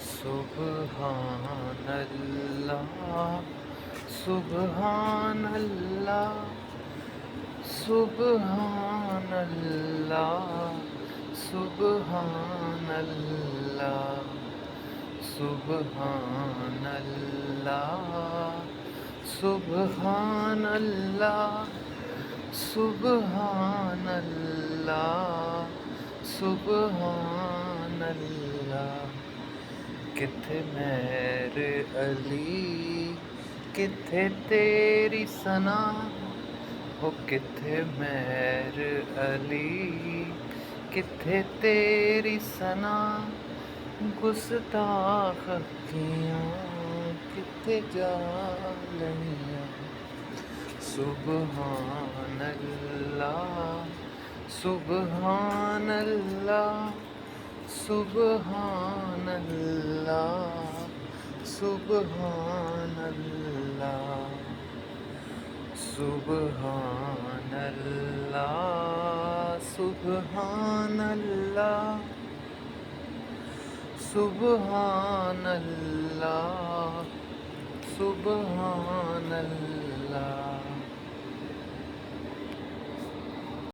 سبحان اللہ سبحان اللہ سبحان اللہ سبحان اللہ سبحان اللہ سبحان اللہ سبحان اللہ سبحان اللہ کتھے میرے علی کتھے تیری ثنا ہو کتھے میرے علی کتھے تیری ثنا گستاخ کیاں کتھے جا لڑیاں سبحان اللہ سبحان اللہ سبحان اللہ سبحان اللہ سبحان اللہ سبحان اللہ سبحان اللہ سبحان اللہ